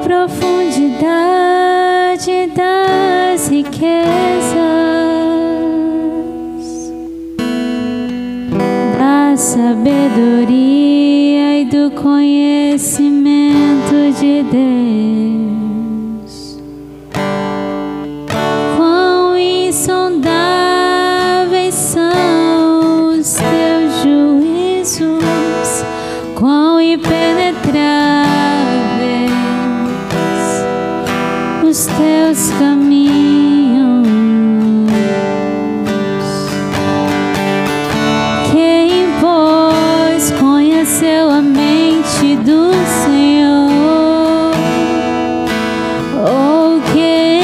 profundidade das riquezas, da sabedoria e do conhecimento de Deus. Quão insondáveis são os teus juízos, quão impenetráveis os teus caminhos. Quem, pois, conheceu a mente do Senhor? Ou quem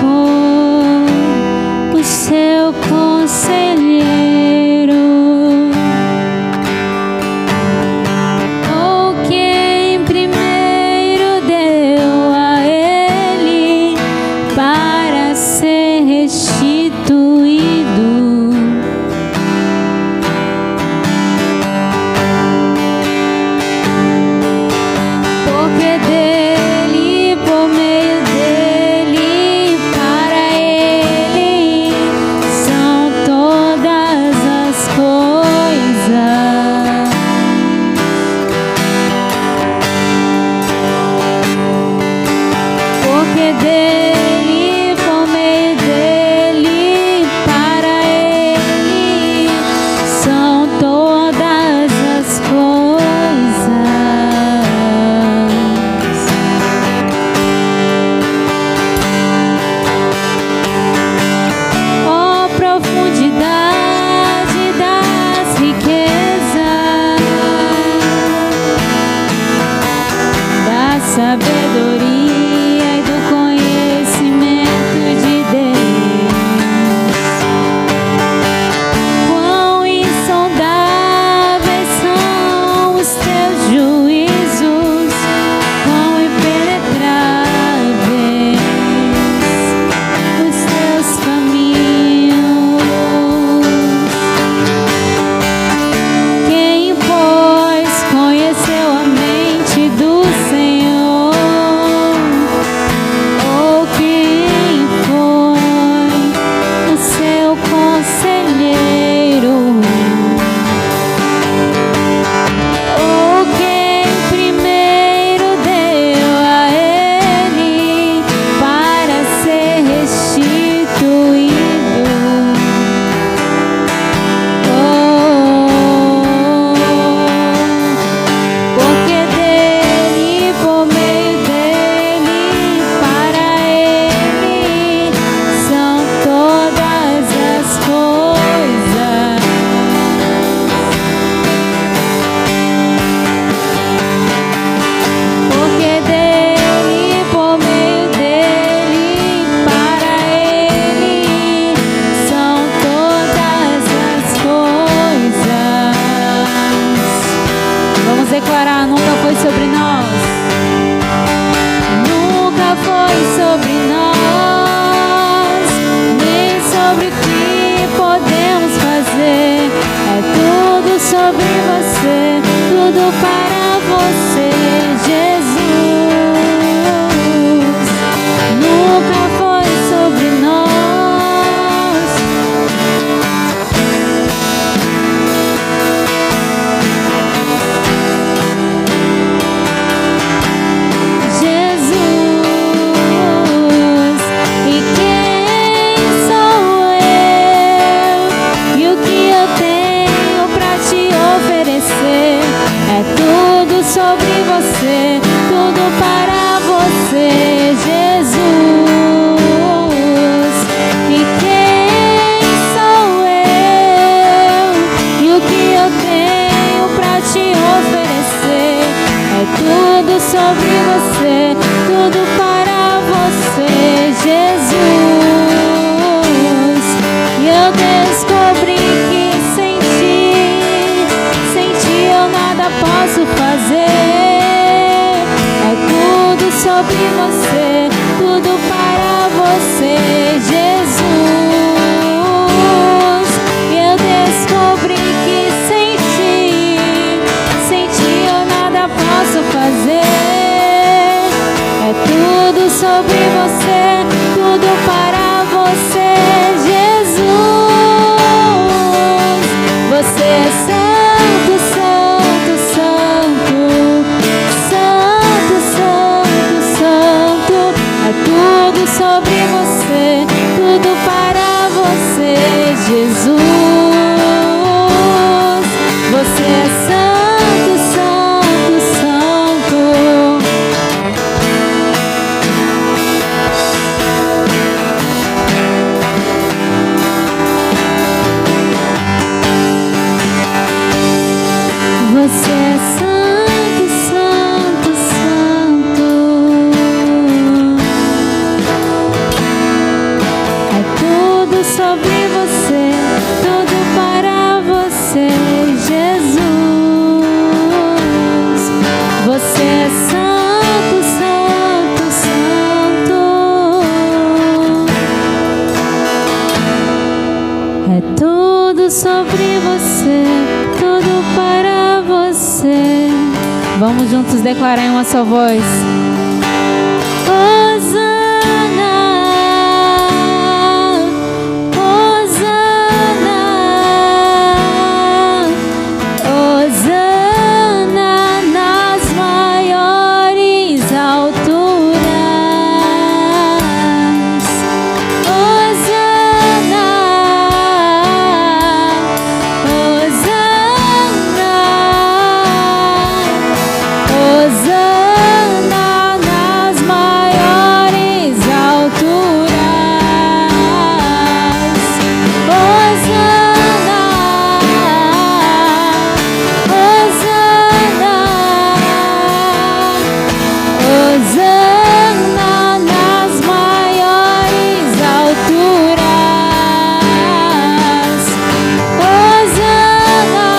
foi o seu conselheiro? Ou quem primeiro deu a ele para ser restituído? Porque dele, por meio dele, para ele são todas as coisas. Porque dele, por meio dele, para ele são todas as coisas. Ó profundidade das riquezas, da sabedoria e do conhecimento de Deus. Quão insondáveis são os teus juízos, quão impenetráveis os teus caminhos. Quem, pois, conheceu a mente do Senhor? Ou quem foi o seu conselheiro? Ou quem primeiro deu a ele para ser restituído? Porque dele, por meio dele, para ele são todas as coisas. Porque dele, por meio dele, para ele são todas as coisas. Vamos declarar: nunca foi sobre nós. Nunca foi sobre nós, nem sobre o que podemos fazer. É tudo sobre você, tudo para você, Jesus. Nunca foi sobre nós. Jesus, e quem sou eu? E o que eu tenho pra te oferecer? É tudo sobre você, tudo para você, Jesus. E quem sou eu? E o que eu tenho pra te oferecer? É tudo sobre você, tudo para você, Jesus. E eu descobri que sem ti eu nada posso fazer. É tudo sobre você, tudo para você, Jesus. E eu descobri que sem ti eu nada posso fazer. É tudo sobre você, tudo para você, Jesus. Você é santo, santo, santo, santo, santo, santo. É tudo sobre você, tudo para você, Jesus. Você é santo, santo, santo. Você é santo, santo, santo. É tudo sobre você, tudo para você, Jesus. Você é santo, santo, santo. É tudo sobre você, tudo para você. Vamos juntos declarar em uma só voz. Hosana, Hosana, Hosana nas maiores alturas. Hosana, Hosana, Hosana nas maiores alturas. Hosana, Hosana, Hosana nas maiores alturas. Hosana,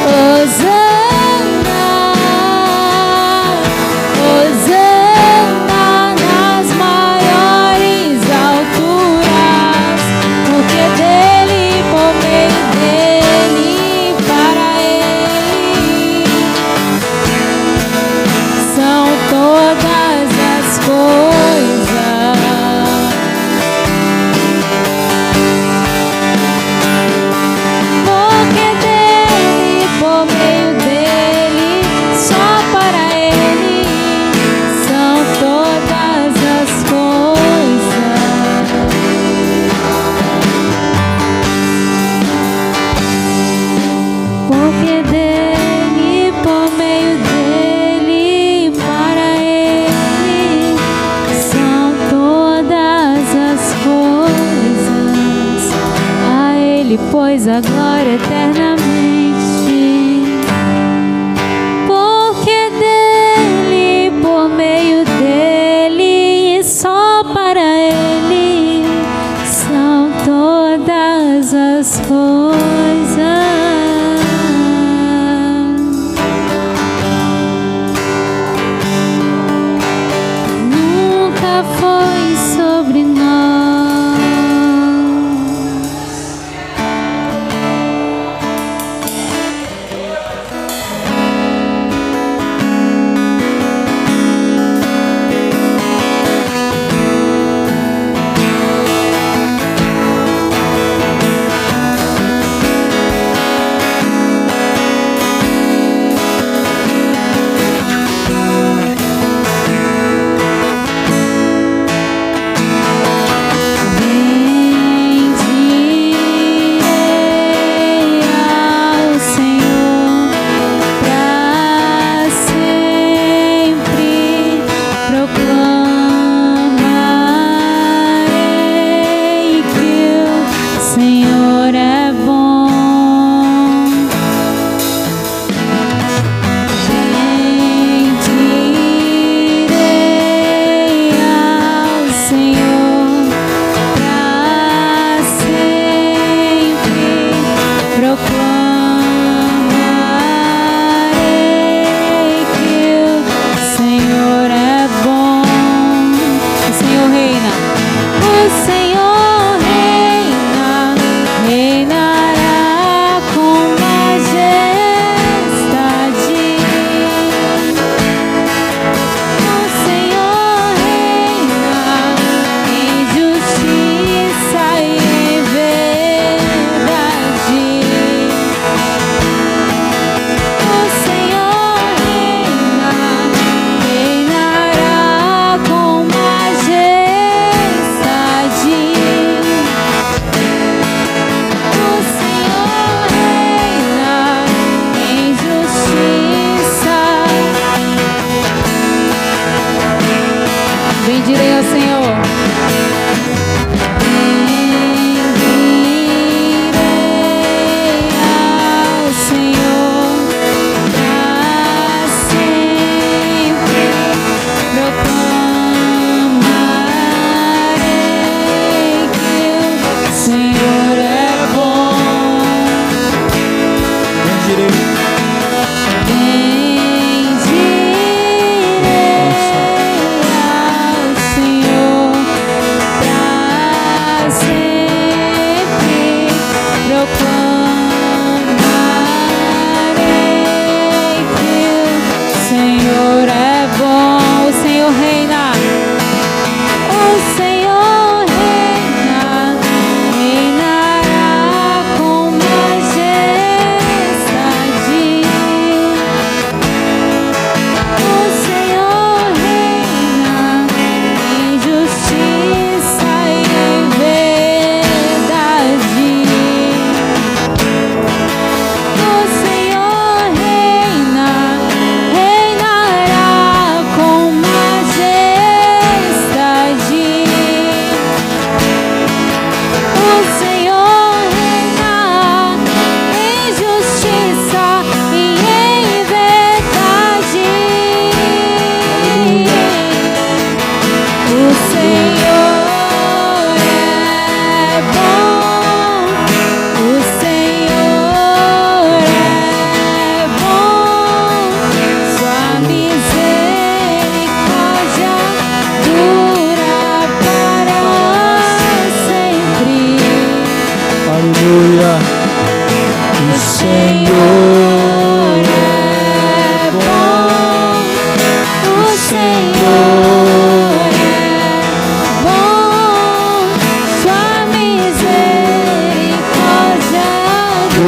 Hosana, Hosana nas maiores alturas, porque dele, por meio dele, para ele são todas as coisas. Porque dele, por meio dele, só para ele são todas as coisas. Porque dele, por meio dele, para ele são todas as coisas. A ele, pois, a glória eternamente. Porque dele, por meio dele, e só para ele são todas as coisas. Nunca foi sobre nós.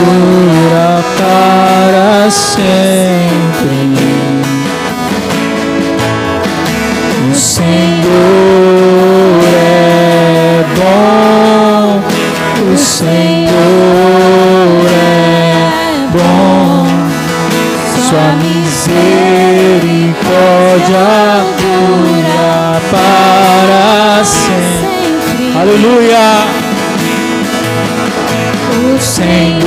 dura para sempre. O Senhor é bom, o Senhor é bom, sua misericórdia dura para sempre. Aleluia! O Senhor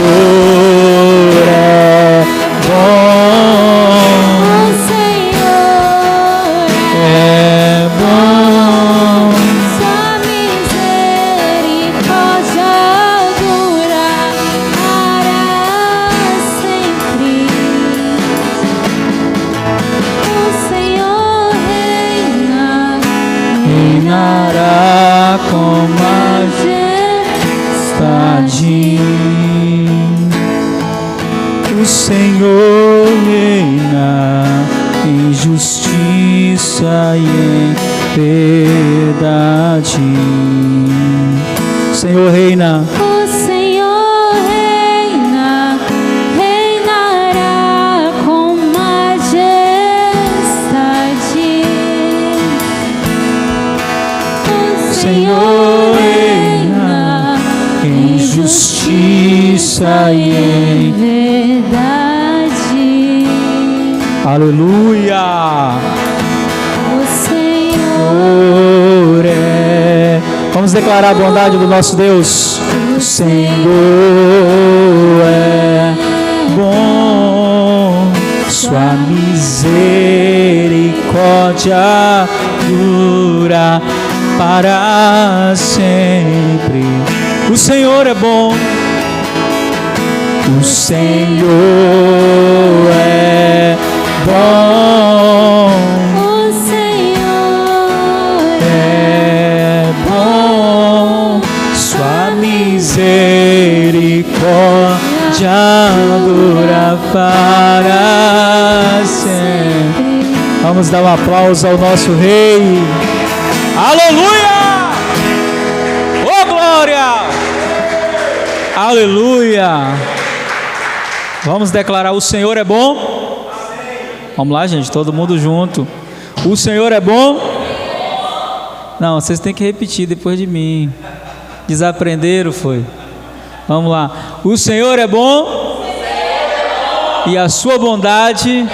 é bom, O Senhor é bom, Sua misericórdia dura para sempre. O Senhor reina, reinará com majestade. O Senhor reina em justiça e em verdade. O Senhor reina. O Senhor reina, reinará com majestade. O Senhor reina em justiça e em verdade. aleluia. O Senhor Senhor é. Vamos declarar a bondade do nosso Deus. O Senhor é bom, sua misericórdia dura para sempre. O Senhor é bom, o Senhor é bom, O Senhor é bom, sua misericórdia dura para sempre. Vamos dar um aplauso ao nosso Rei. Aleluia! Oh glória! Aleluia! Vamos declarar: o Senhor é bom. Vamos lá, gente, todo mundo junto. O Senhor é bom. Não, vocês têm que repetir depois de mim. Desaprenderam, foi? Vamos lá. O Senhor é bom. E a sua bondade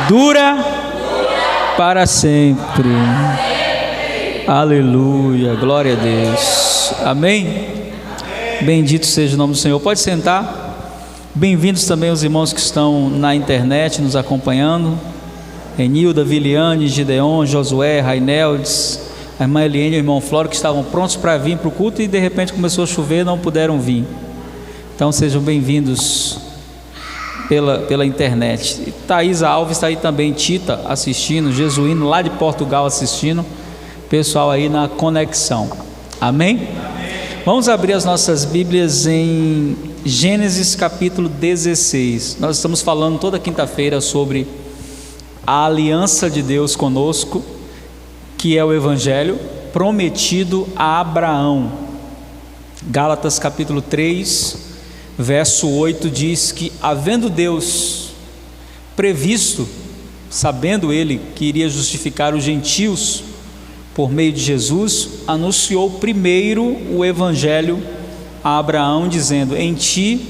dura para sempre. Aleluia, glória a Deus. Amém? Bendito seja o nome do Senhor. Pode sentar. Bem-vindos também os irmãos que estão na internet nos acompanhando. Renilda, Viliane, Gideon, Josué, Raineldes, a irmã Eliane e o irmão Floro, que estavam prontos para vir para o culto e de repente começou a chover e não puderam vir. Então sejam bem-vindos pela internet. E Thaisa Alves está aí também, Tita assistindo, Jesuíno lá de Portugal assistindo, pessoal aí na conexão. Amém? Vamos abrir as nossas Bíblias em Gênesis capítulo 16. Nós estamos falando toda quinta-feira sobre a aliança de Deus conosco, que é o Evangelho prometido a Abraão. Gálatas capítulo 3, verso 8 diz que, havendo Deus previsto, sabendo ele que iria justificar os gentios por meio de Jesus, anunciou primeiro o Evangelho a Abraão, dizendo: em ti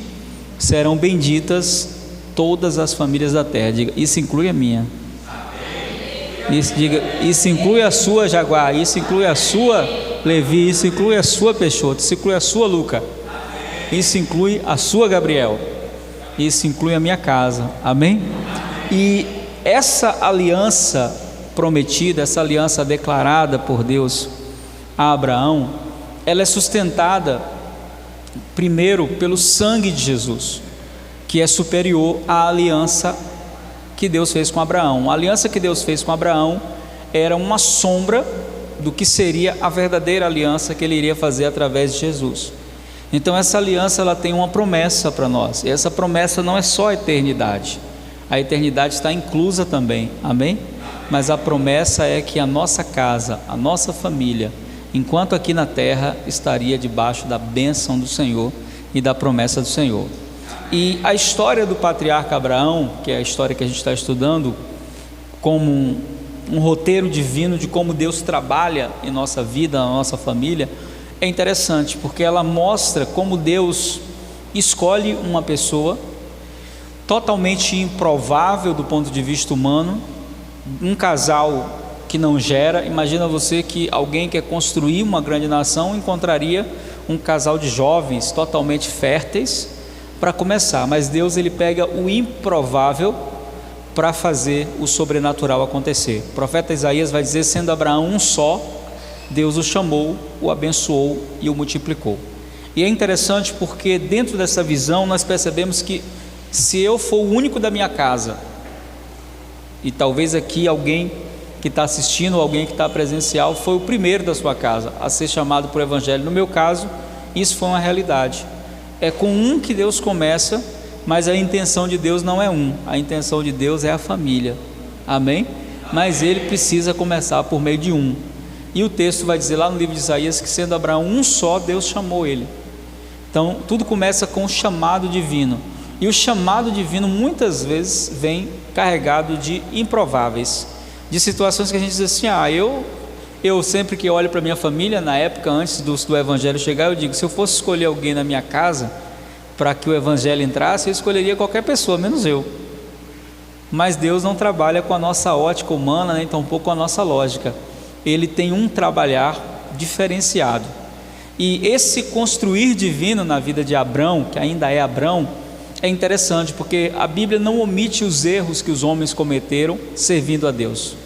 serão benditas todas as famílias da terra. Diga, isso inclui a minha. Diga, isso inclui a sua, Jaguar. Isso inclui a sua, Levi. Isso inclui a sua, Peixoto. Isso inclui a sua, Luca. Isso inclui a sua, Gabriel. Isso inclui a minha casa. Amém? E essa aliança prometida, essa aliança declarada por Deus a Abraão, ela é sustentada primeiro pelo sangue de Jesus, que é superior à aliança que Deus fez com Abraão. A aliança que Deus fez com Abraão era uma sombra do que seria a verdadeira aliança que ele iria fazer através de Jesus. Então essa aliança, ela tem uma promessa para nós, e essa promessa não é só a eternidade está inclusa também, amém? Mas a promessa é que a nossa casa, a nossa família, enquanto aqui na terra, estaria debaixo da bênção do Senhor, e da promessa do Senhor. E a história do patriarca Abraão, que é a história que a gente está estudando, como um roteiro divino de como Deus trabalha em nossa vida, na nossa família, é interessante, porque ela mostra como Deus escolhe uma pessoa totalmente improvável do ponto de vista humano, um casal que não gera. Imagina você que alguém quer construir uma grande nação, encontraria um casal de jovens totalmente férteis para começar, mas Deus ele pega o improvável para fazer o sobrenatural acontecer. O profeta Isaías vai dizer: sendo Abraão um só, Deus o chamou, o abençoou e o multiplicou. E é interessante porque dentro dessa visão nós percebemos que se eu for o único da minha casa, e talvez aqui alguém que está assistindo, alguém que está presencial, foi o primeiro da sua casa a ser chamado por evangelho. No meu caso, isso foi uma realidade. É com um que Deus começa, mas a intenção de Deus não é um, a intenção de Deus é a família, amém? Mas ele precisa começar por meio de um, e o texto vai dizer lá no livro de Isaías que sendo Abraão um só, Deus chamou ele. Então tudo começa com o chamado divino, e o chamado divino muitas vezes vem carregado de improváveis, de situações que a gente diz assim: eu sempre que olho para minha família, na época antes do evangelho chegar, eu digo, se eu fosse escolher alguém na minha casa para que o evangelho entrasse, eu escolheria qualquer pessoa, menos eu. Mas Deus não trabalha com a nossa ótica humana, nem tampouco com a nossa lógica. Ele tem um trabalhar diferenciado, e esse construir divino na vida de Abrão, que ainda é Abrão, é interessante, porque a Bíblia não omite os erros que os homens cometeram servindo a Deus,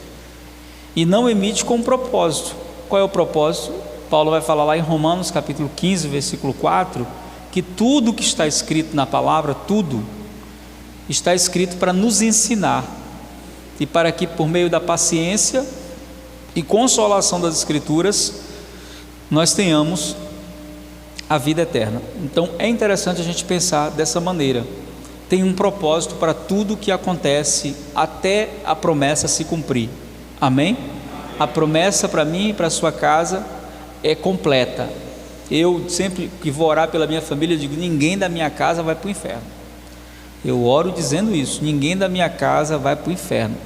e não emite com um propósito. Qual é o propósito? Paulo vai falar lá em Romanos capítulo 15, versículo 4, que tudo que está escrito na palavra, tudo está escrito para nos ensinar, e para que por meio da paciência e consolação das escrituras nós tenhamos a vida eterna. Então é interessante a gente pensar dessa maneira. Tem um propósito para tudo que acontece até a promessa se cumprir, amém? A promessa para mim e para a sua casa é completa. Eu sempre que vou orar pela minha família, eu digo: ninguém da minha casa vai para o inferno. Eu oro dizendo isso: ninguém da minha casa vai para o inferno.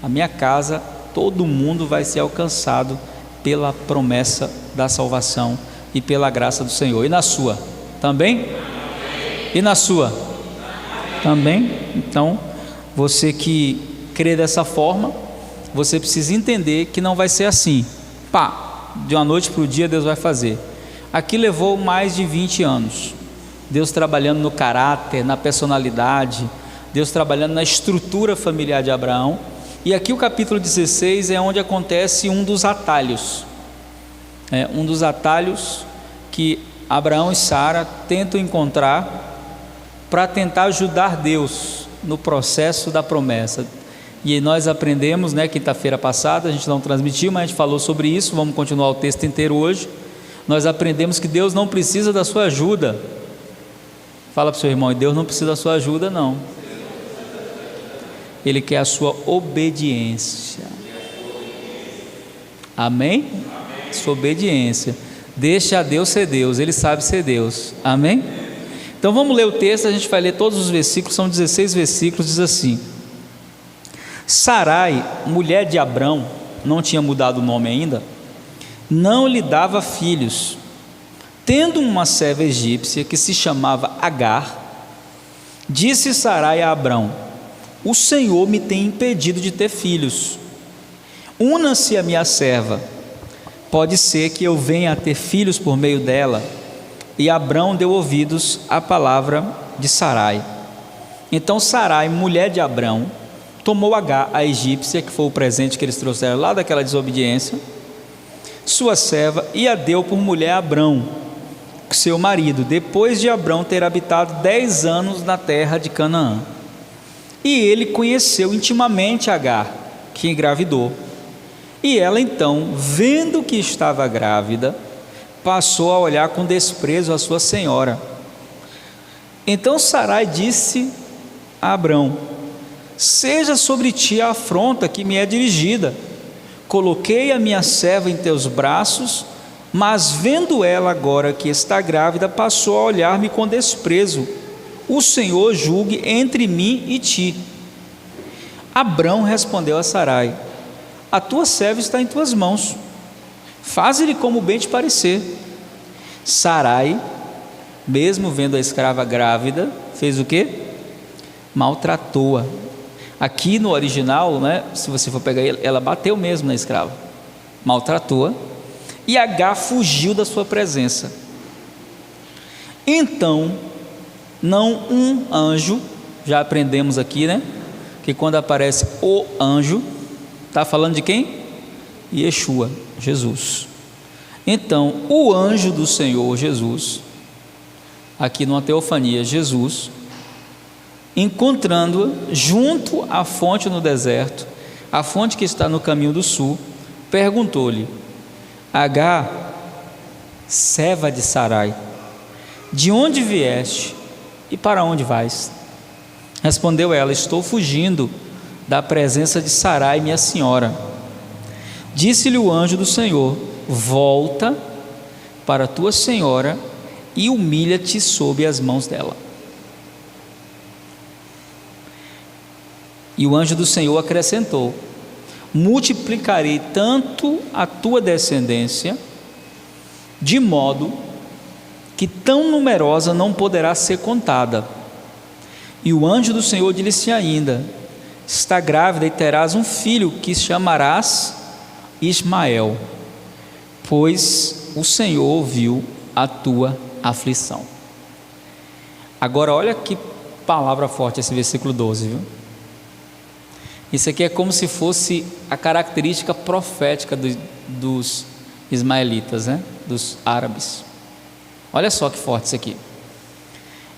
A minha casa, todo mundo vai ser alcançado pela promessa da salvação e pela graça do Senhor. E na sua também? E na sua também? Então, você que crê dessa forma, você precisa entender que não vai ser assim, de uma noite para o dia Deus vai fazer. Aqui levou mais de 20 anos, Deus trabalhando no caráter, na personalidade, Deus trabalhando na estrutura familiar de Abraão. E aqui o capítulo 16 é onde acontece um dos atalhos, que Abraão e Sara tentam encontrar para tentar ajudar Deus no processo da promessa. E nós aprendemos, quinta-feira passada, a gente não transmitiu, mas a gente falou sobre isso, vamos continuar o texto inteiro hoje. Nós aprendemos que Deus não precisa da sua ajuda. Fala para o seu irmão: Deus não precisa da sua ajuda, não. Ele quer a sua obediência. Amém? Sua obediência. Deixa Deus ser Deus, Ele sabe ser Deus. Amém? Então vamos ler o texto, a gente vai ler todos os versículos, são 16 versículos, diz assim: Sarai, mulher de Abrão, não tinha mudado o nome ainda, não lhe dava filhos. Tendo uma serva egípcia que se chamava Agar, disse Sarai a Abrão: o Senhor me tem impedido de ter filhos. Una-se a minha serva, pode ser que eu venha a ter filhos por meio dela. E Abrão deu ouvidos à palavra de Sarai. Então Sarai, mulher de Abrão, tomou Agar, a egípcia, que foi o presente que eles trouxeram lá daquela desobediência, sua serva, e a deu por mulher a Abrão, seu marido, depois de Abrão ter habitado 10 anos na terra de Canaã. E ele conheceu intimamente Agar, que engravidou. E ela então, vendo que estava grávida, passou a olhar com desprezo a sua senhora. Então Sarai disse a Abrão: seja sobre ti a afronta que me é dirigida. Coloquei a minha serva em teus braços, Mas vendo ela agora que está grávida, passou a olhar-me com desprezo. O Senhor julgue entre mim e ti. Abrão respondeu a Sarai: a tua serva está em tuas mãos, faze-lhe como bem te parecer. Sarai, mesmo vendo a escrava grávida, fez o quê? Maltratou-a. Aqui no original, né, se você for pegar, ela bateu mesmo na escrava, maltratou-a, e Agar fugiu da sua presença. Então, não um anjo, já aprendemos aqui, né, que quando aparece o anjo, está falando de quem? Yeshua, Jesus. Então, o anjo do Senhor Jesus, aqui numa teofania, Jesus, encontrando-a junto à fonte no deserto, a fonte que está no caminho do sul, perguntou-lhe: Agar, serva de Sarai, de onde vieste e para onde vais? Respondeu ela: estou fugindo da presença de Sarai, minha senhora. Disse-lhe o anjo do Senhor: volta para tua senhora e humilha-te sob as mãos dela. E o anjo do Senhor acrescentou: multiplicarei tanto a tua descendência, de modo que tão numerosa não poderá ser contada. E o anjo do Senhor disse ainda: está grávida e terás um filho, que chamarás Ismael, pois o Senhor ouviu a tua aflição. Agora olha que palavra forte esse versículo 12, viu? Isso aqui é como se fosse a característica profética dos ismaelitas, né? Dos árabes. Olha só que forte isso aqui.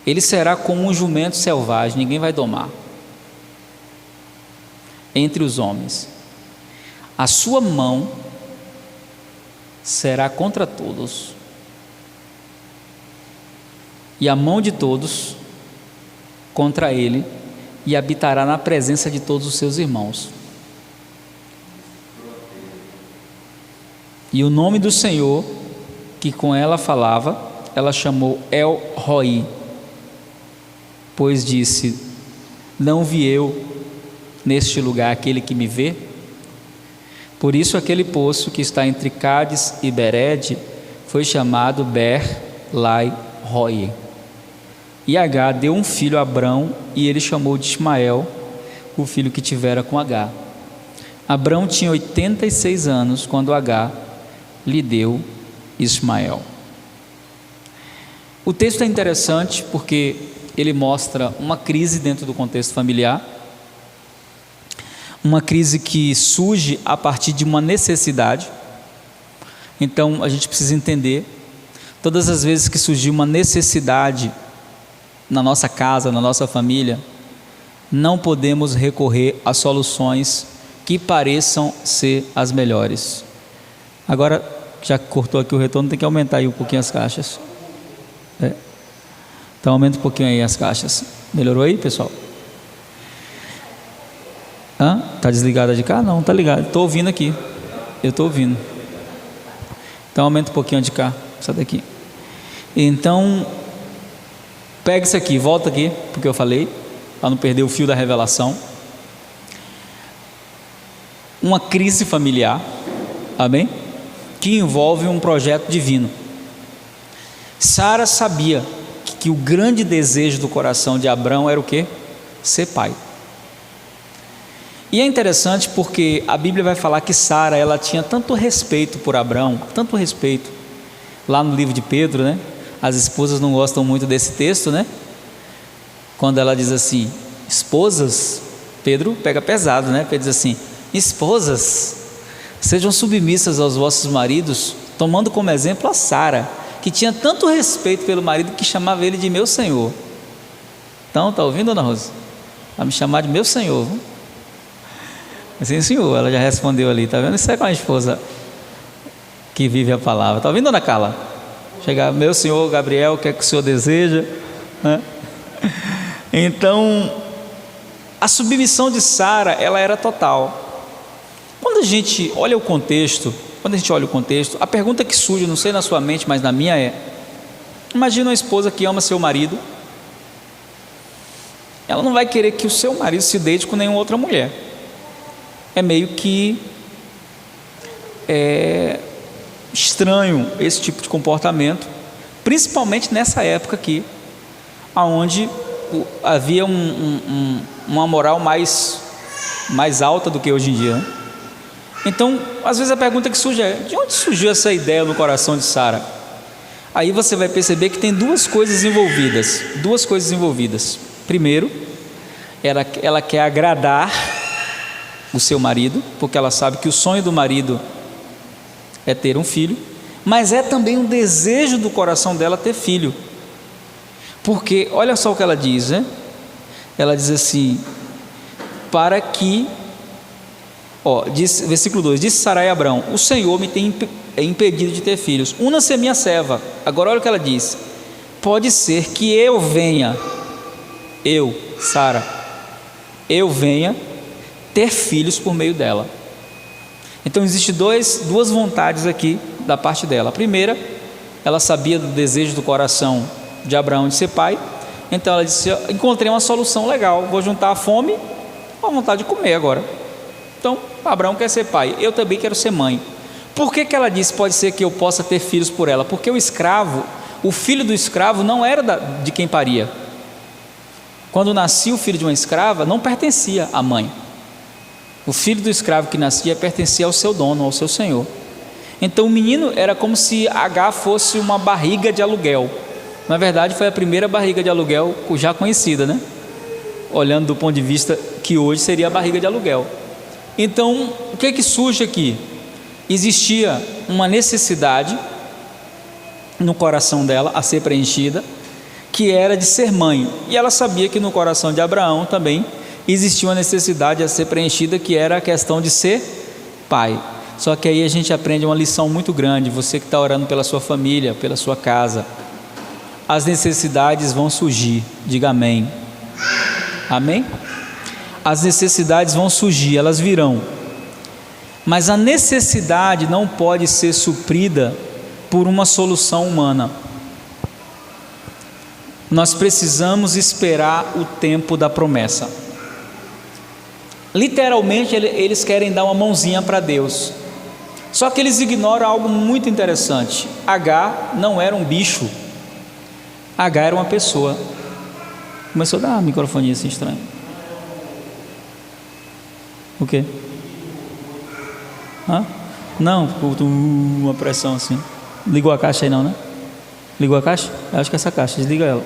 Ele será como um jumento selvagem, ninguém vai domar, entre os homens. A sua mão será contra todos, e a mão de todos contra ele, e habitará na presença de todos os seus irmãos. E o nome do Senhor que com ela falava, ela chamou El-Roi, pois disse: não vi eu neste lugar aquele que me vê? Por isso aquele poço que está entre Cádiz e Bered foi chamado Ber-Lai-Roi. E Agar deu um filho a Abrão, e ele chamou de Ismael, o filho que tivera com Agar. Abrão tinha 86 anos quando Agar lhe deu Ismael. O texto é interessante porque ele mostra uma crise dentro do contexto familiar, uma crise que surge a partir de uma necessidade. Então a gente precisa entender, todas as vezes que surgir uma necessidade na nossa casa, na nossa família, não podemos recorrer a soluções que pareçam ser as melhores. Agora, já cortou aqui o retorno, tem que aumentar aí um pouquinho as caixas. Então aumenta um pouquinho aí as caixas. Melhorou aí, pessoal? Tá desligada de cá? Não, tá ligado. Estou ouvindo aqui. Eu estou ouvindo. Então aumenta um pouquinho de cá. Essa daqui. Então, pega isso aqui, volta aqui, porque eu falei, para não perder o fio da revelação. Uma crise familiar, amém? Que envolve um projeto divino. Sara sabia que o grande desejo do coração de Abrão era o quê? Ser pai. E é interessante porque a Bíblia vai falar que Sara, ela tinha tanto respeito por Abrão, tanto respeito, lá no livro de Pedro, né? As esposas não gostam muito desse texto, né? Quando ela diz assim, esposas, Pedro pega pesado, né? Pedro diz assim, esposas, sejam submissas aos vossos maridos, tomando como exemplo a Sara, que tinha tanto respeito pelo marido que chamava ele de meu senhor. Então, tá ouvindo, dona Rosa? Vai me chamar de meu senhor. Sim, senhor, ela já respondeu ali, tá vendo? Isso é com a esposa que vive a palavra. Tá ouvindo, dona Carla? Chegar, meu senhor Gabriel, o que é que o senhor deseja? Né? Então, a submissão de Sara, ela era total. Quando a gente olha o contexto, quando a gente olha o contexto, a pergunta que surge, não sei na sua mente, mas na minha é: imagina uma esposa que ama seu marido, ela não vai querer que o seu marido se deite com nenhuma outra mulher. É meio que estranho esse tipo de comportamento, principalmente nessa época aqui, onde havia uma moral mais alta do que hoje em dia, né? Então, às vezes a pergunta que surge é: de onde surgiu essa ideia no coração de Sara? Aí você vai perceber que tem duas coisas envolvidas. Primeiro, ela quer agradar o seu marido, porque ela sabe que o sonho do marido é ter um filho, mas é também um desejo do coração dela ter filho, porque olha só o que ela diz, né? Ela diz assim, para que, versículo 2, disse Sarai a Abrão: o Senhor me tem impedido de ter filhos, una-se a minha serva. Agora olha o que ela diz: pode ser que eu venha, Sara, eu venha ter filhos por meio dela. Então existem duas vontades aqui da parte dela. A primeira, ela sabia do desejo do coração de Abraão de ser pai, então ela disse: encontrei uma solução legal, vou juntar a fome com a vontade de comer agora. Então Abraão quer ser pai, eu também quero ser mãe. Por que ela disse pode ser que eu possa ter filhos por ela? Porque o filho do escravo não era de quem paria. Quando nascia o filho de uma escrava, não pertencia à mãe. O filho do escravo que nascia pertencia ao seu dono, ao seu senhor. Então o menino era como se H fosse uma barriga de aluguel. Na verdade foi a primeira barriga de aluguel já conhecida, né? Olhando do ponto de vista que hoje seria a barriga de aluguel. Então o que surge aqui? Existia uma necessidade no coração dela a ser preenchida, que era de ser mãe, e ela sabia que no coração de Abraão também existia uma necessidade a ser preenchida, que era a questão de ser pai. Só que aí a gente aprende uma lição muito grande. Você que está orando pela sua família, pela sua casa, as necessidades vão surgir. Diga amém. Amém? As necessidades vão surgir, elas virão, mas a necessidade não pode ser suprida por uma solução humana. Nós precisamos esperar o tempo da promessa. Literalmente eles querem dar uma mãozinha para Deus, só que eles ignoram algo muito interessante. H não era um bicho, H era uma pessoa. Começou a dar uma microfonia assim estranha. O quê? Não, uma pressão assim. Ligou a caixa aí não, né? Ligou a caixa? Eu acho que é essa caixa, desliga ela.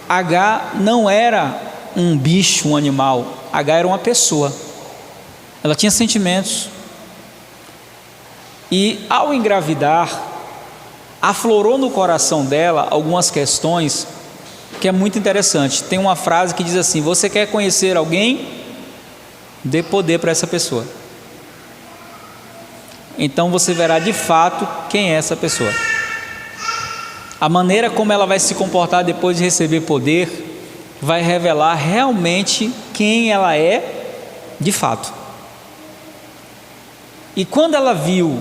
H não era um bicho, um animal. H era uma pessoa. Ela tinha sentimentos. E ao engravidar, aflorou no coração dela algumas questões que é muito interessante. Tem uma frase que diz assim: você quer conhecer alguém? Dê poder para essa pessoa. Então você verá de fato quem é essa pessoa. A maneira como ela vai se comportar depois de receber poder vai revelar realmente quem ela é de fato. E quando ela viu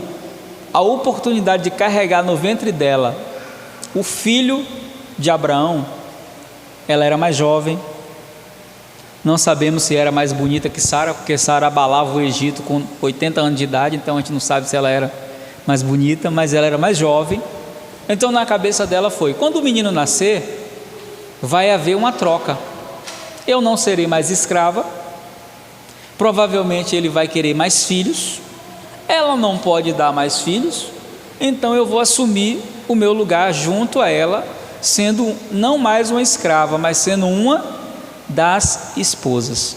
a oportunidade de carregar no ventre dela o filho de Abraão, ela era mais jovem. Não sabemos se era mais bonita que Sara, porque Sara abalava o Egito com 80 anos de idade, então a gente não sabe se ela era mais bonita, mas ela era mais jovem. Então na cabeça dela foi: quando o menino nascer, vai haver uma troca. Eu não serei mais escrava, provavelmente ele vai querer mais filhos, ela não pode dar mais filhos, então eu vou assumir o meu lugar junto a ela, sendo não mais uma escrava, mas sendo uma das esposas.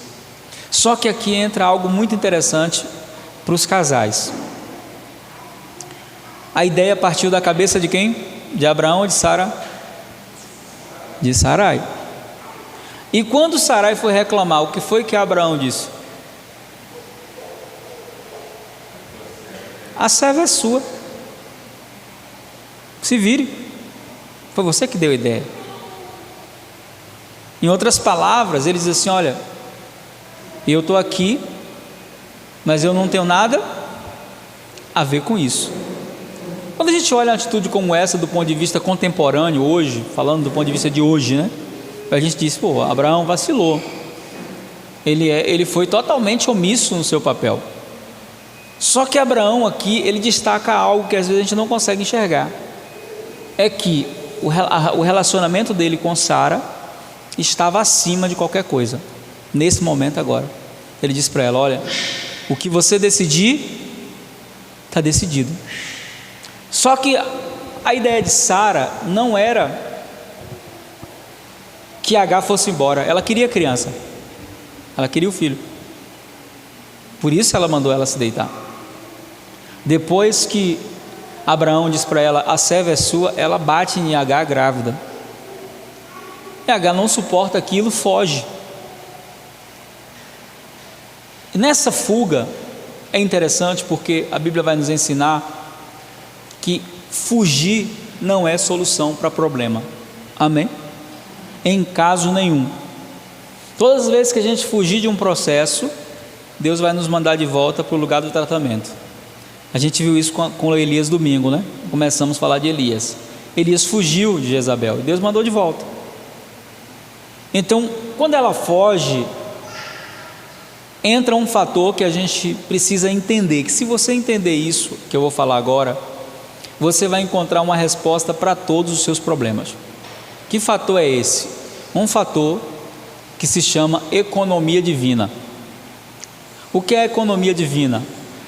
Só que aqui entra algo muito interessante para os casais. A ideia partiu da cabeça de quem? De Abraão ou de Sara? De Sarai. E quando Sarai foi reclamar, o que foi que Abraão disse? A serva é sua, se vire, foi você que deu a ideia. Em outras palavras, ele diz assim: olha, eu estou aqui, mas eu não tenho nada a ver com isso. Quando a gente olha uma atitude como essa do ponto de vista contemporâneo hoje, falando do ponto de vista de hoje, né? A gente diz, pô, Abraão vacilou. Ele foi totalmente omisso no seu papel. Só que Abraão aqui, ele destaca algo que às vezes a gente não consegue enxergar. É que o relacionamento dele com Sara estava acima de qualquer coisa. Nesse momento agora. Ele diz para ela, olha, o que você decidir, está decidido. Só que a ideia de Sara não era que Agar fosse embora. Ela queria criança. Ela queria o filho. Por isso ela mandou ela se deitar. Depois que Abraão diz para ela, a serva é sua, ela bate em Agar grávida. E Agar não suporta aquilo, foge. E nessa fuga é interessante porque a Bíblia vai nos ensinar que fugir não é solução para problema. Amém? Em caso nenhum. Todas as vezes que a gente fugir de um processo, Deus vai nos mandar de volta para o lugar do tratamento. A gente viu isso com Elias domingo, né? Começamos a falar de Elias. Elias fugiu de Jezabel e Deus mandou de volta. Então, quando ela foge, entra um fator que a gente precisa entender, que se você entender isso que eu vou falar agora, você vai encontrar uma resposta para todos os seus problemas. Que fator é esse? Um fator que se chama economia divina. O que é economia divina?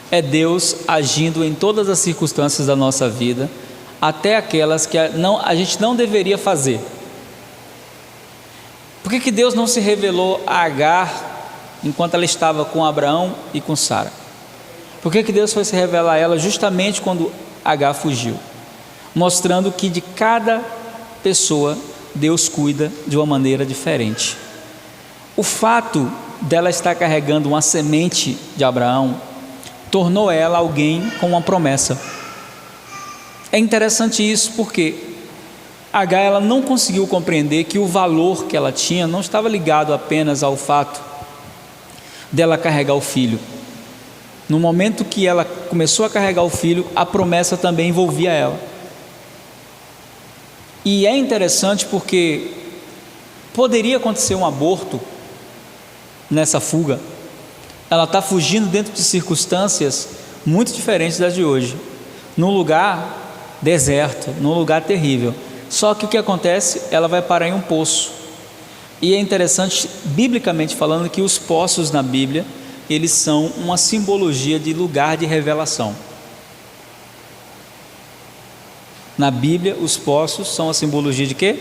É Deus agindo em todas as circunstâncias da nossa vida, até aquelas que a gente não deveria fazer. Por que Deus não se revelou a Agar enquanto ela estava com Abraão e com Sara? Por que Deus foi se revelar a ela justamente quando Agar fugiu? Mostrando que de cada pessoa Deus cuida de uma maneira diferente. O fato dela estar carregando uma semente de Abraão tornou ela alguém com uma promessa. É interessante isso porque Agar ela não conseguiu compreender que o valor que ela tinha não estava ligado apenas ao fato dela carregar o filho. No momento que ela começou a carregar o filho, a promessa também envolvia ela. E é interessante porque poderia acontecer um aborto nessa fuga. Ela está fugindo dentro de circunstâncias muito diferentes das de hoje, num lugar deserto, num lugar terrível. Só que o que acontece? Ela vai parar em um poço. E é interessante, biblicamente falando, que os poços na Bíblia, eles são uma simbologia de lugar de revelação. Na Bíblia, os poços são a simbologia de quê?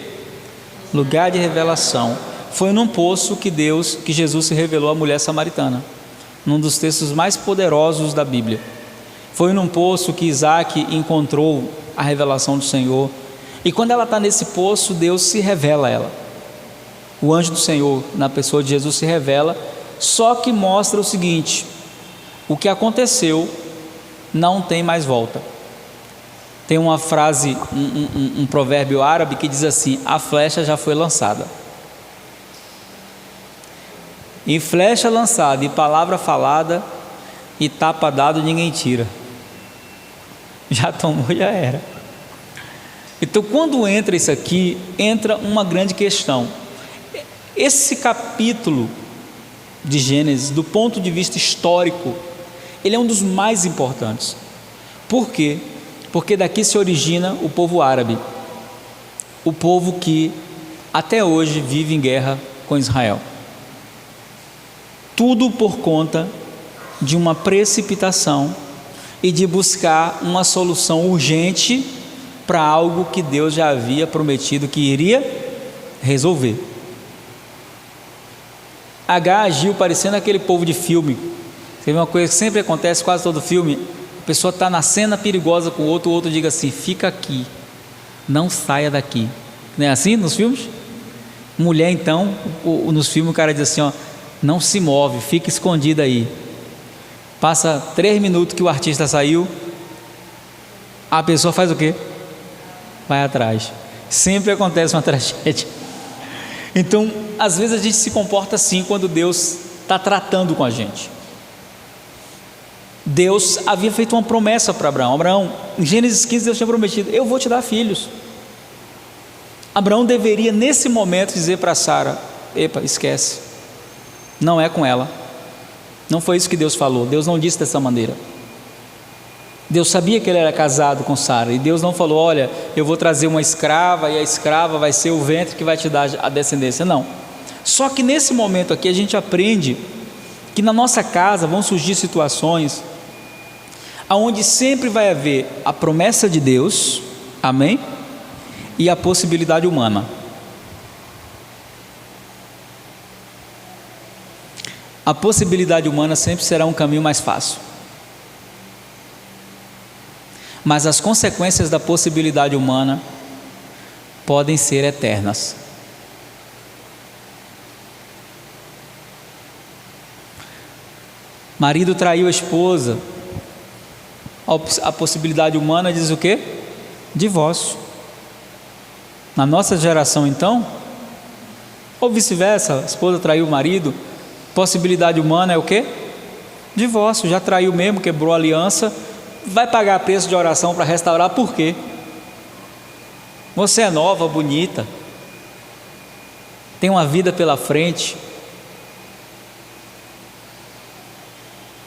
Lugar de revelação. Foi num poço que Jesus se revelou à mulher samaritana, num dos textos mais poderosos da Bíblia. Foi num poço que Isaac encontrou a revelação do Senhor. E quando ela está nesse poço, Deus se revela a ela. O anjo do Senhor, na pessoa de Jesus, se revela, só que mostra o seguinte: o que aconteceu não tem mais volta. Tem uma frase, um provérbio árabe que diz assim: a flecha já foi lançada. E flecha lançada, e palavra falada, e tapa dado, ninguém tira. Já tomou, já era. Então, quando entra isso aqui, entra uma grande questão. Esse capítulo de Gênesis, do ponto de vista histórico, ele é um dos mais importantes. Por quê? Porque daqui se origina o povo árabe, o povo que até hoje vive em guerra com Israel. Tudo por conta de uma precipitação e de buscar uma solução urgente para algo que Deus já havia prometido que iria resolver. Agar agiu parecendo aquele povo de filme. Você vê uma coisa que sempre acontece, quase todo filme: a pessoa está na cena perigosa com o outro diga assim: fica aqui, não saia daqui. Não é assim nos filmes? Mulher, então, nos filmes o cara diz assim: ó, não se move, fica escondida aí. Passa 3 minutos que o artista saiu, a pessoa faz o quê? Vai atrás. Sempre acontece uma tragédia. Então, às vezes a gente se comporta assim quando Deus está tratando com a gente. Deus havia feito uma promessa para Abraão. Abraão, em Gênesis 15, Deus tinha prometido: eu vou te dar filhos. Abraão deveria nesse momento dizer para Sara: epa, esquece, não é com ela. Não foi isso que Deus falou. Deus não disse dessa maneira. Deus sabia que ele era casado com Sara, e Deus não falou: olha, eu vou trazer uma escrava e a escrava vai ser o ventre que vai te dar a descendência. Não. Só que nesse momento aqui a gente aprende que na nossa casa vão surgir situações aonde sempre vai haver a promessa de Deus, amém? E a possibilidade humana. A possibilidade humana sempre será um caminho mais fácil, mas as consequências da possibilidade humana podem ser eternas. Marido traiu a esposa, a possibilidade humana diz o quê? Divórcio. Na nossa geração então, ou vice-versa, a esposa traiu o marido, possibilidade humana é o quê? Divórcio. Já traiu mesmo, quebrou a aliança, vai pagar preço de oração para restaurar. Por quê? Você é nova, bonita, tem uma vida pela frente.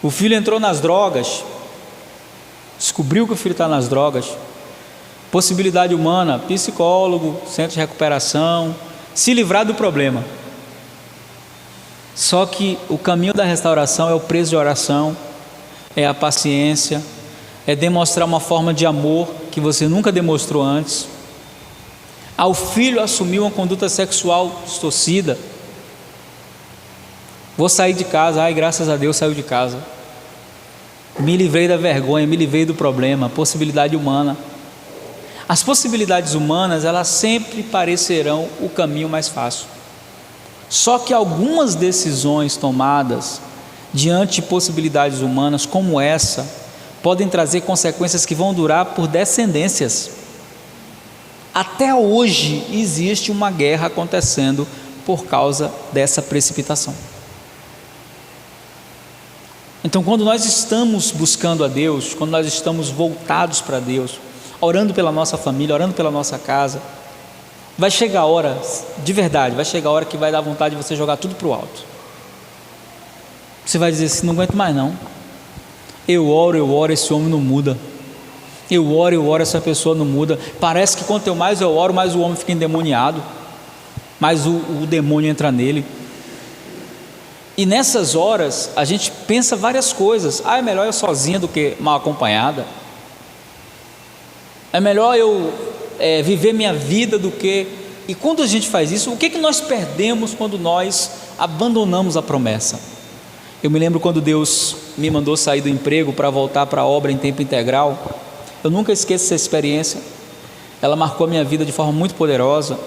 O filho entrou nas drogas, descobriu que o filho está nas drogas, possibilidade humana, psicólogo, centro de recuperação, se livrar do problema. Só que o caminho da restauração é o preço de oração, é a paciência, é demonstrar uma forma de amor que você nunca demonstrou antes. Ao filho assumir uma conduta sexual distorcida, vou sair de casa, ai, graças a Deus saiu de casa, me livrei da vergonha, me livrei do problema. Possibilidade humana. As possibilidades humanas, elas sempre parecerão o caminho mais fácil. Só que algumas decisões tomadas diante de possibilidades humanas como essa, podem trazer consequências que vão durar por descendências. Até hoje existe uma guerra acontecendo por causa dessa precipitação. Então, quando nós estamos buscando a Deus, quando nós estamos voltados para Deus, orando pela nossa família, orando pela nossa casa, vai chegar a hora, de verdade, vai chegar a hora que vai dar vontade de você jogar tudo para o alto. Você vai dizer assim: não aguento mais não. Eu oro, esse homem não muda. Eu oro, essa pessoa não muda. Parece que quanto mais eu oro, mais o homem fica endemoniado, mais o demônio entra nele. E nessas horas a gente pensa várias coisas. É melhor eu sozinha do que mal acompanhada. É melhor eu viver minha vida do que... E quando a gente faz isso, o que nós perdemos quando nós abandonamos a promessa? Eu me lembro quando Deus me mandou sair do emprego para voltar para a obra em tempo integral. Eu nunca esqueço essa experiência. Ela marcou a minha vida de forma muito poderosa.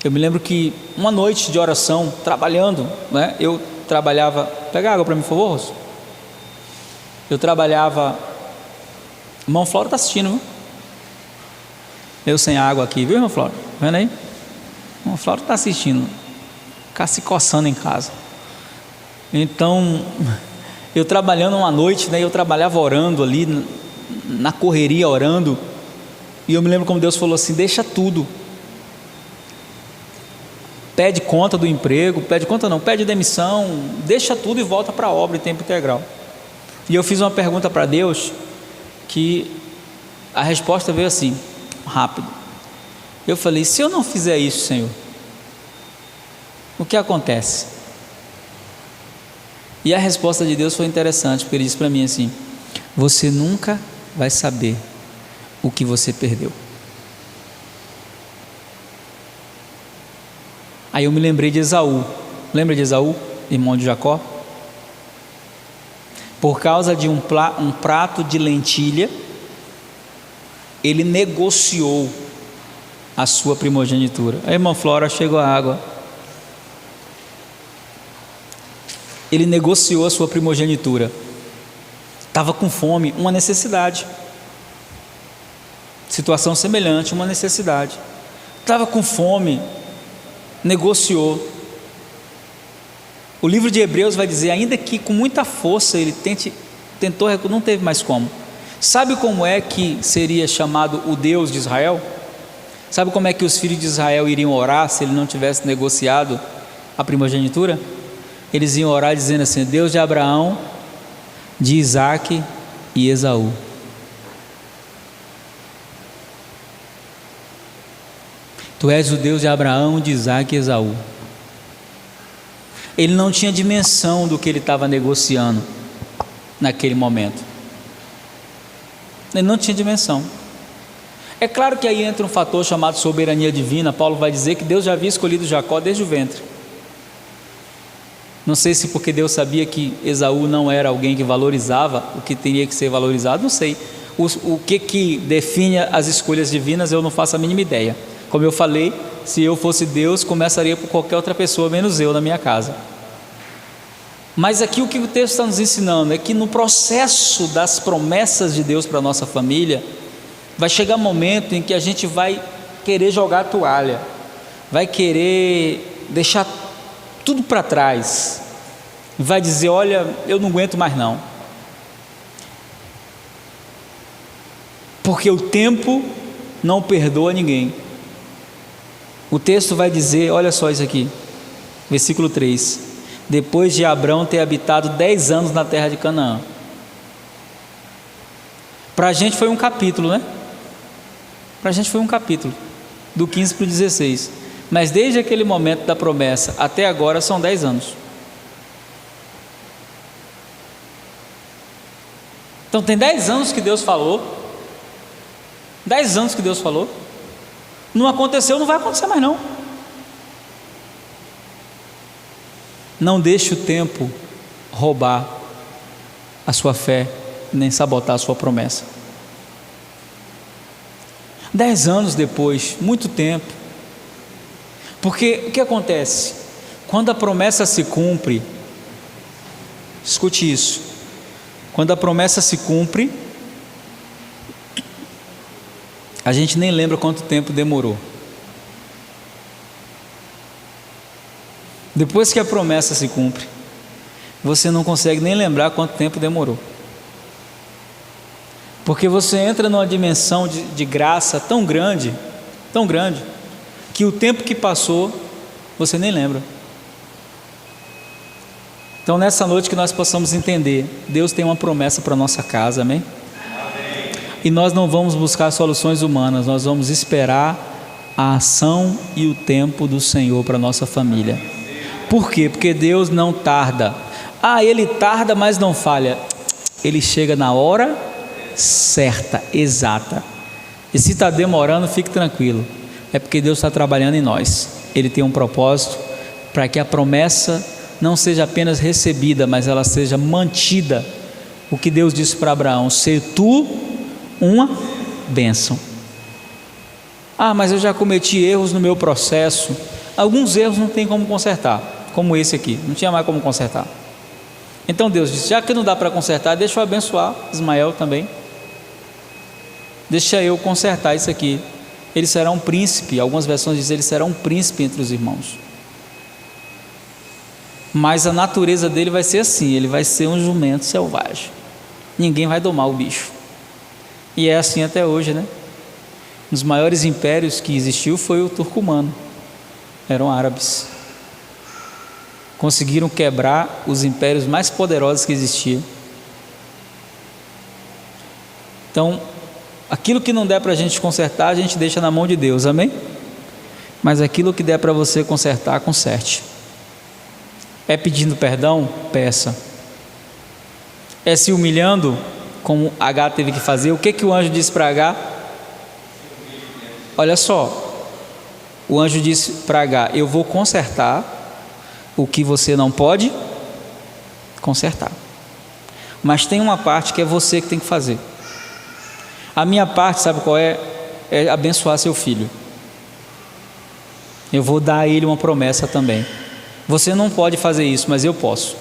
Eu me lembro que uma noite de oração, trabalhando, né? Eu trabalhava... Pega água para mim, por favor, Rosso. Eu trabalhava... Irmão Flora está assistindo, viu? Eu sem água aqui, viu, irmão Flora? Vendo aí? Irmão Flora está assistindo. Ficar se coçando em casa. Então, eu trabalhando uma noite, né? Eu trabalhava orando ali, na correria, orando. E eu me lembro como Deus falou assim: deixa tudo. Pede conta do emprego, pede demissão, deixa tudo e volta para a obra em tempo integral. E eu fiz uma pergunta para Deus, que a resposta veio assim, rápido. Eu falei: se eu não fizer isso, Senhor, o que acontece? E a resposta de Deus foi interessante, porque Ele disse para mim assim: você nunca vai saber o que você perdeu. Aí eu me lembrei de Esaú. Lembra de Esaú, irmão de Jacó? Por causa de um prato de lentilha, ele negociou a sua primogenitura. Aí, irmã Flora, chegou a água. Ele negociou a sua primogenitura. Estava com fome, uma necessidade. Situação semelhante, uma necessidade. Estava com fome, negociou. O livro de Hebreus vai dizer: ainda que com muita força ele tente tentou, não teve mais como. Sabe como é que seria chamado o Deus de Israel? Sabe como é que os filhos de Israel iriam orar se ele não tivesse negociado a primogenitura? Eles iam orar dizendo assim: Deus de Abraão, de Isaque e Esaú. Tu és o Deus de Abraão, de Isaque e Esaú. Ele não tinha dimensão do que ele estava negociando naquele momento. Ele não tinha dimensão. É claro que aí entra um fator chamado soberania divina. Paulo vai dizer que Deus já havia escolhido Jacó desde o ventre. Não sei se porque Deus sabia que Esaú não era alguém que valorizava o que teria que ser valorizado, não sei. O que define as escolhas divinas eu não faço a mínima ideia. Como eu falei, se eu fosse Deus, começaria por qualquer outra pessoa, menos eu na minha casa. Mas aqui o que o texto está nos ensinando é que no processo das promessas de Deus para a nossa família, vai chegar um momento em que a gente vai querer jogar a toalha, vai querer deixar tudo para trás, vai dizer: olha, eu não aguento mais não, porque o tempo não perdoa ninguém. O texto vai dizer, olha só isso aqui, versículo 3: depois de Abrão ter habitado 10 anos na terra de Canaã. Para a gente foi um capítulo, né? Para a gente foi um capítulo, do 15 para o 16, mas desde aquele momento da promessa até agora são 10 anos. Então tem 10 anos que Deus falou, 10 anos que Deus falou, não aconteceu, não vai acontecer mais não. Não deixe o tempo roubar a sua fé, nem sabotar a sua promessa. 10 anos depois, muito tempo. Porque o que acontece? Quando a promessa se cumpre, escute isso, quando a promessa se cumpre, a gente nem lembra quanto tempo demorou. Depois que a promessa se cumpre, você não consegue nem lembrar quanto tempo demorou. Porque você entra numa dimensão de graça tão grande, que o tempo que passou, você nem lembra. Então nessa noite que nós possamos entender, Deus tem uma promessa para a nossa casa, amém? Amém? E nós não vamos buscar soluções humanas, nós vamos esperar a ação e o tempo do Senhor para a nossa família. Por quê? Porque Deus não tarda. Ele tarda, mas não falha. Ele chega na hora certa, exata. E se está demorando, fique tranquilo. É porque Deus está trabalhando em nós. Ele tem um propósito para que a promessa não seja apenas recebida, mas ela seja mantida. O que Deus disse para Abraão: ser tu uma bênção. Mas eu já cometi erros no meu processo. Alguns erros não tem como consertar, como esse aqui, não tinha mais como consertar. Então Deus disse: já que não dá para consertar, deixa eu abençoar Ismael também, deixa eu consertar isso aqui. Ele será um príncipe, algumas versões dizem ele será um príncipe entre os irmãos. Mas a natureza dele vai ser assim, ele vai ser um jumento selvagem, ninguém vai domar o bicho. E é assim até hoje, né? Um dos maiores impérios que existiu foi o turcomano, eram árabes. Conseguiram quebrar os impérios mais poderosos que existiam. Então, aquilo que não der para a gente consertar, a gente deixa na mão de Deus, amém? Mas aquilo que der para você consertar, conserte. É pedindo perdão? Peça. É se humilhando, como H teve que fazer? O que o anjo disse para H? Olha só, o anjo disse para H: eu vou consertar o que você não pode consertar, mas tem uma parte que é você que tem que fazer. A minha parte, sabe qual é? É abençoar seu filho. Eu vou dar a ele uma promessa também. Você não pode fazer isso, mas eu posso.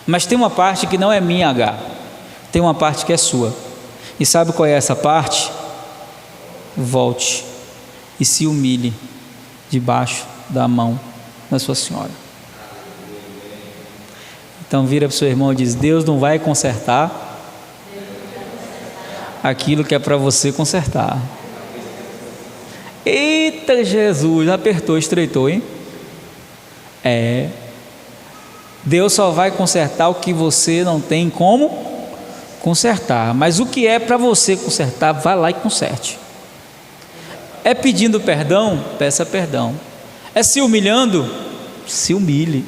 Mas tem uma parte que não é minha, H, tem uma parte que é sua. E sabe qual é essa parte? Volte e se humilhe debaixo da mão da sua senhora. Então vira para o seu irmão e diz: Deus não vai consertar aquilo que é para você consertar. Eita Jesus, apertou, estreitou, hein? Deus só vai consertar o que você não tem como consertar, mas o que é para você consertar, vai lá e conserte. É pedindo perdão? Peça perdão. É se humilhando? Se humilhe.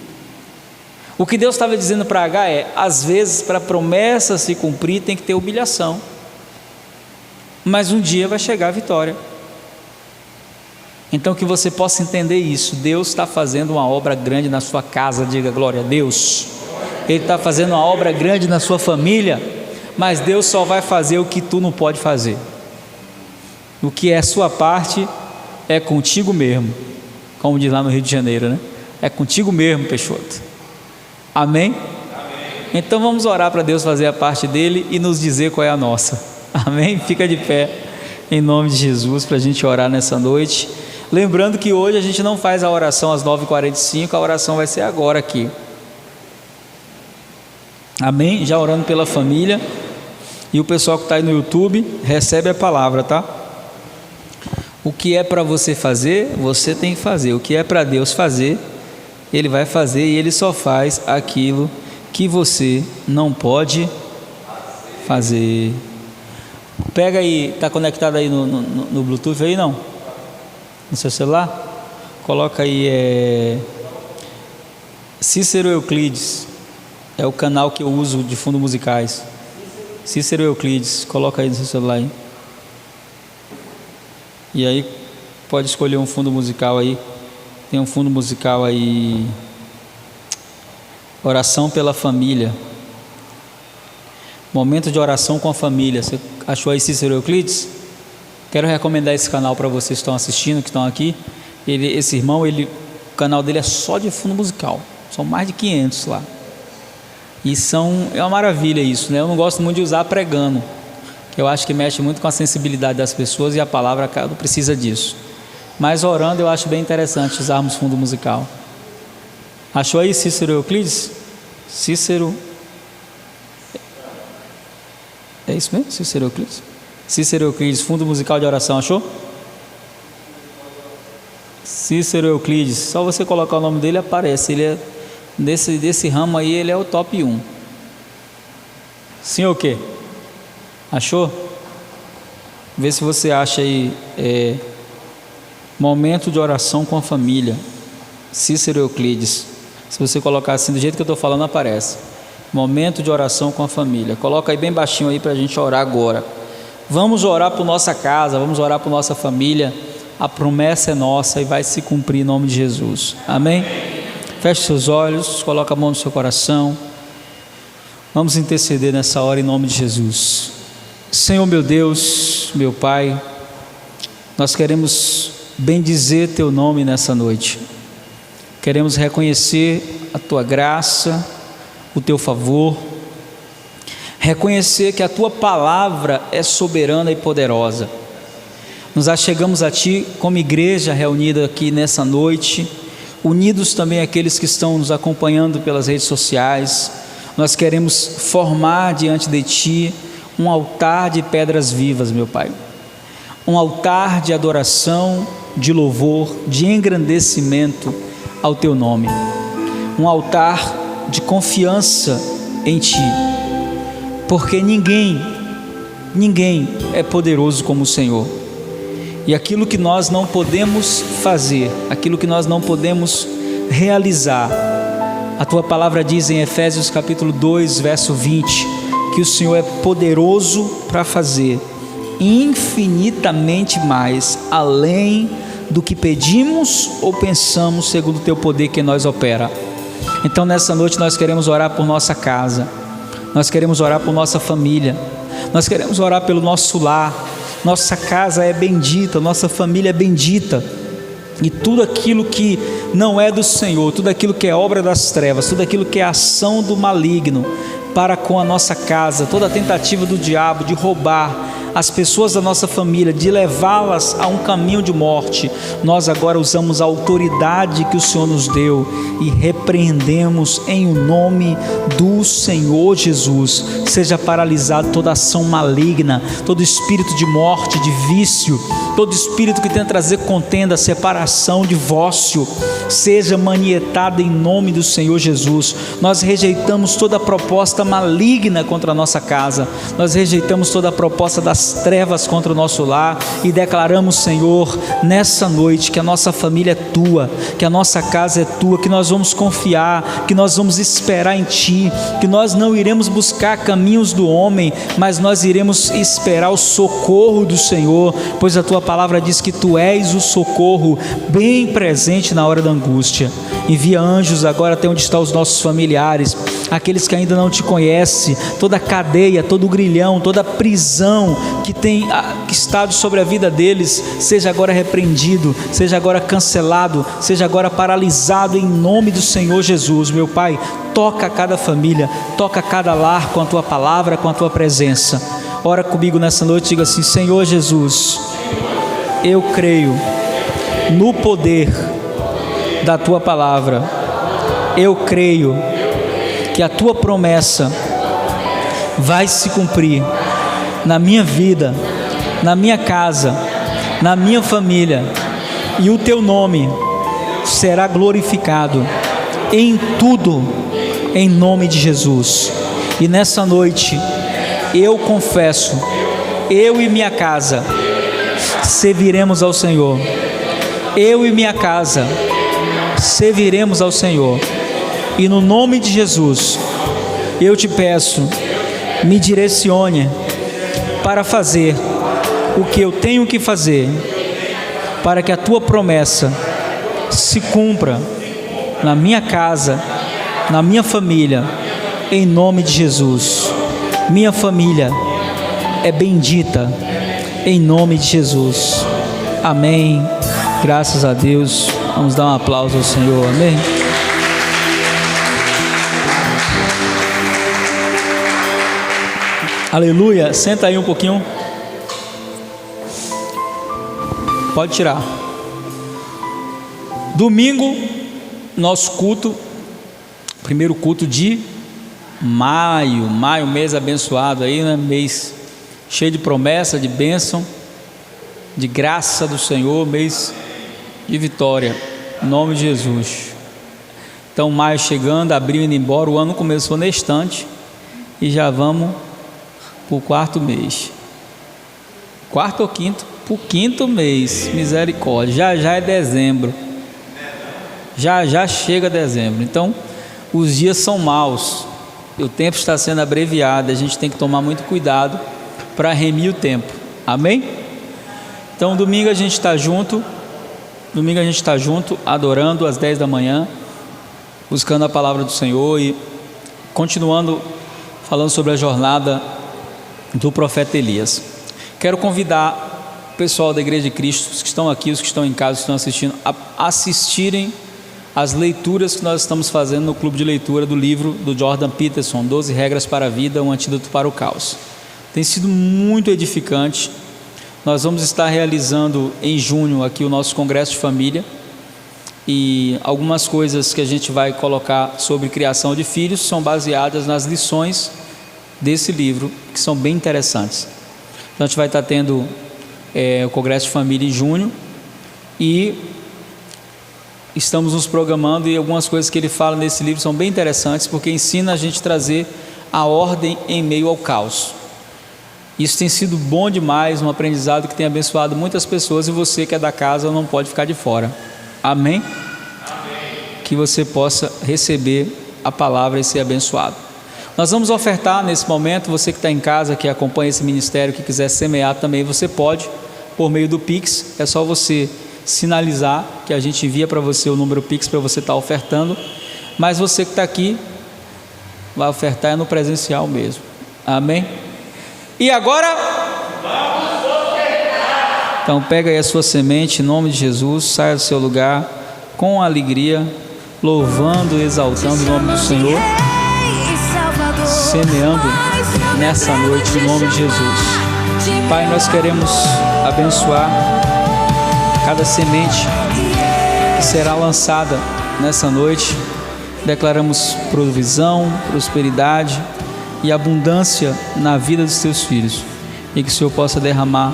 O que Deus estava dizendo para H às vezes, para a promessa se cumprir, tem que ter humilhação, mas um dia vai chegar a vitória. Então que você possa entender isso. Deus está fazendo uma obra grande na sua casa, diga glória a Deus. Ele está fazendo uma obra grande na sua família, mas Deus só vai fazer o que tu não pode fazer. O que é sua parte é contigo mesmo, como diz lá no Rio de Janeiro, né? É contigo mesmo, Peixoto. Amém? Então vamos orar para Deus fazer a parte dele e nos dizer qual é a nossa. Amém? Fica de pé em nome de Jesus para a gente orar nessa noite. Lembrando que hoje a gente não faz a oração às 9h45, a oração vai ser agora aqui. Amém? Já orando pela família. E o pessoal que está aí no YouTube recebe a palavra, tá? O que é para você fazer, você tem que fazer. O que é para Deus fazer, Ele vai fazer, e Ele só faz aquilo que você não pode fazer. Pega aí, está conectado aí no Bluetooth aí, não? No seu celular? Coloca aí, Cícero Euclides, é o canal que eu uso de fundo musicais. Cícero Euclides, coloca aí no seu celular aí. E aí pode escolher um fundo musical aí. Tem um fundo musical aí, oração pela família, momento de oração com a família. Você achou aí Cícero Euclides? Quero recomendar esse canal para vocês que estão assistindo, que estão aqui. Esse irmão, o canal dele é só de fundo musical, são mais de 500 lá. E é uma maravilha isso, né? Eu não gosto muito de usar pregando, que eu acho que mexe muito com a sensibilidade das pessoas, e a palavra não precisa disso. Mas orando eu acho bem interessante usarmos fundo musical. Achou aí Cícero Euclides? Cícero, é isso mesmo? Cícero Euclides? Cícero Euclides, fundo musical de oração, achou? Cícero Euclides, só você colocar o nome dele aparece. Ele é desse ramo aí, ele é o top 1. Sim ou quê? Achou? Vê se você acha aí, momento de oração com a família, Cícero Euclides. Se você colocar assim, do jeito que eu estou falando, aparece. Momento de oração com a família. Coloca aí bem baixinho aí para a gente orar agora. Vamos orar por nossa casa, vamos orar por nossa família. A promessa é nossa e vai se cumprir em nome de Jesus. Amém? Feche seus olhos, coloca a mão no seu coração. Vamos interceder nessa hora em nome de Jesus. Senhor meu Deus, meu Pai, nós queremos bendizer Teu nome nessa noite. Queremos reconhecer a Tua graça, o Teu favor, reconhecer que a Tua palavra é soberana e poderosa. Nos achegamos a Ti como igreja reunida aqui nessa noite, unidos também aqueles que estão nos acompanhando pelas redes sociais. Nós queremos formar diante de Ti um altar de pedras vivas, meu Pai, um altar de adoração, de louvor, de engrandecimento ao Teu nome, um altar de confiança em Ti, porque ninguém é poderoso como o Senhor. E aquilo que nós não podemos fazer, aquilo que nós não podemos realizar, a Tua palavra diz em Efésios capítulo 2, verso 20, que o Senhor é poderoso para fazer infinitamente mais, além do que pedimos ou pensamos, segundo o Teu poder que em nós opera. Então nessa noite nós queremos orar por nossa casa, nós queremos orar por nossa família, nós queremos orar pelo nosso lar. Nossa casa é bendita, nossa família é bendita, e tudo aquilo que não é do Senhor, tudo aquilo que é obra das trevas, tudo aquilo que é ação do maligno para com a nossa casa, toda a tentativa do diabo de roubar, as pessoas da nossa família, de levá-las a um caminho de morte, nós agora usamos a autoridade que o Senhor nos deu e repreendemos em nome do Senhor Jesus. Seja paralisado toda ação maligna, todo espírito de morte, de vício, todo espírito que tenta trazer contenda, separação, divórcio, seja manietado em nome do Senhor Jesus. Nós rejeitamos toda proposta maligna contra a nossa casa, nós rejeitamos toda a proposta das trevas contra o nosso lar e declaramos, Senhor, nessa noite que a nossa família é tua, que a nossa casa é tua, que nós vamos confiar, que nós vamos esperar em ti, que nós não iremos buscar caminhos do homem, mas nós iremos esperar o socorro do Senhor, pois a tua palavra diz que tu és o socorro bem presente na hora da angústia. Envia anjos agora até onde estão os nossos familiares, aqueles que ainda não te conhecem, toda cadeia, todo grilhão, toda prisão que tem estado sobre a vida deles, seja agora repreendido, seja agora cancelado, seja agora paralisado em nome do Senhor Jesus. Meu Pai, toca cada família, toca cada lar com a tua palavra, com a tua presença. Ora comigo nessa noite, diga assim: Senhor Jesus, eu creio no poder da tua palavra, eu creio que a tua promessa vai se cumprir na minha vida, na minha casa, na minha família, e o teu nome será glorificado em tudo, em nome de Jesus. E nessa noite eu confesso, eu e minha casa serviremos ao Senhor, eu e minha casa serviremos ao Senhor, e no nome de Jesus eu te peço, me direcione para fazer o que eu tenho que fazer, para que a tua promessa se cumpra na minha casa, na minha família, em nome de Jesus. Minha família é bendita em nome de Jesus. Amém. Graças a Deus. Vamos dar um aplauso ao Senhor. Amém. Aleluia. Senta aí um pouquinho. Pode tirar. Domingo, nosso culto, primeiro culto de maio, mês abençoado aí, né? Mês cheio de promessa, de bênção, de graça do Senhor, mês de vitória, em nome de Jesus. Então, maio chegando, abril indo embora, o ano começou na instante e já vamos para o quarto mês. Quarto ou quinto? Para o quinto mês, misericórdia. Já é dezembro. Já chega dezembro. Então, os dias são maus. O tempo está sendo abreviado. A gente tem que tomar muito cuidado para remir o tempo. Amém? Então, domingo a gente está junto. Domingo a gente está junto, adorando às 10 da manhã, buscando a palavra do Senhor e continuando falando sobre a jornada do profeta Elias. Quero convidar o pessoal da Igreja de Cristo, os que estão aqui, os que estão em casa, os que estão assistindo, a assistirem às leituras que nós estamos fazendo no clube de leitura do livro do Jordan Peterson, 12 Regras para a Vida, um Antídoto para o Caos. Tem sido muito edificante. Nós vamos estar realizando em junho aqui o nosso congresso de família, e algumas coisas que a gente vai colocar sobre criação de filhos são baseadas nas lições desse livro, que são bem interessantes. Então a gente vai estar tendo o congresso de família em junho, e estamos nos programando, e algumas coisas que ele fala nesse livro são bem interessantes, porque ensina a gente a trazer a ordem em meio ao caos. Isso tem sido bom demais, um aprendizado que tem abençoado muitas pessoas, e você que é da casa não pode ficar de fora. Amém? Que você possa receber a palavra e ser abençoado. Nós vamos ofertar nesse momento. Você que está em casa, que acompanha esse ministério, que quiser semear também, você pode, por meio do Pix. É só você sinalizar que a gente envia para você o número Pix para você estar ofertando. Mas você que está aqui, vai ofertar no presencial mesmo. Amém? E agora, então pega aí a sua semente em nome de Jesus, saia do seu lugar com alegria, louvando e exaltando o nome do Senhor, semeando nessa noite em nome de Jesus. Pai, nós queremos abençoar cada semente que será lançada nessa noite. Declaramos provisão, prosperidade e abundância na vida dos teus filhos, e que o Senhor possa derramar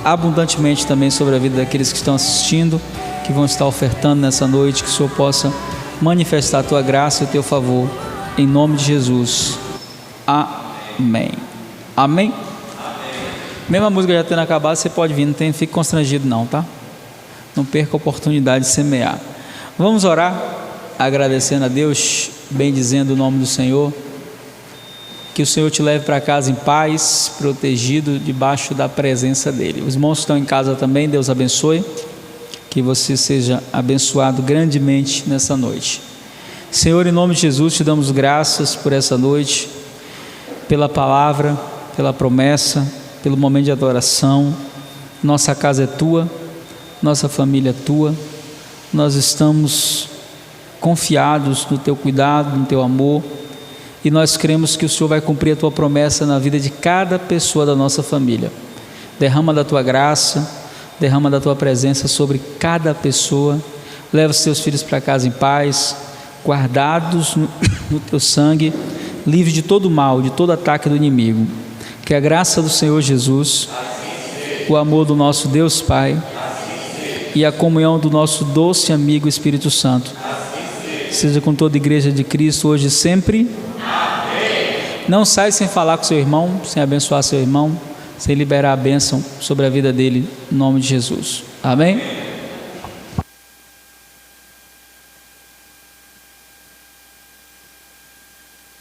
abundantemente também sobre a vida daqueles que estão assistindo, que vão estar ofertando nessa noite. Que o Senhor possa manifestar a tua graça e o teu favor, em nome de Jesus. Amém. Amém? Mesmo a música já tendo acabado, você pode vir, não fique constrangido não, tá? Não perca a oportunidade de semear. Vamos orar, agradecendo a Deus, bendizendo o nome do Senhor. Que o Senhor te leve para casa em paz, protegido debaixo da presença dEle. Os irmãos que estão em casa também, Deus abençoe. Que você seja abençoado grandemente nessa noite. Senhor, em nome de Jesus, te damos graças por essa noite, pela palavra, pela promessa, pelo momento de adoração. Nossa casa é tua, nossa família é tua. Nós estamos confiados no teu cuidado, no teu amor, e nós cremos que o Senhor vai cumprir a tua promessa na vida de cada pessoa da nossa família. Derrama da tua graça, derrama da tua presença sobre cada pessoa. Leva os teus filhos para casa em paz, guardados no teu sangue, livre de todo mal, de todo ataque do inimigo. Que a graça do Senhor Jesus, o amor do nosso Deus Pai e a comunhão do nosso doce amigo Espírito Santo seja com toda a igreja de Cristo, hoje e sempre. Não sai sem falar com seu irmão, sem abençoar seu irmão, sem liberar a bênção sobre a vida dele, em nome de Jesus. Amém?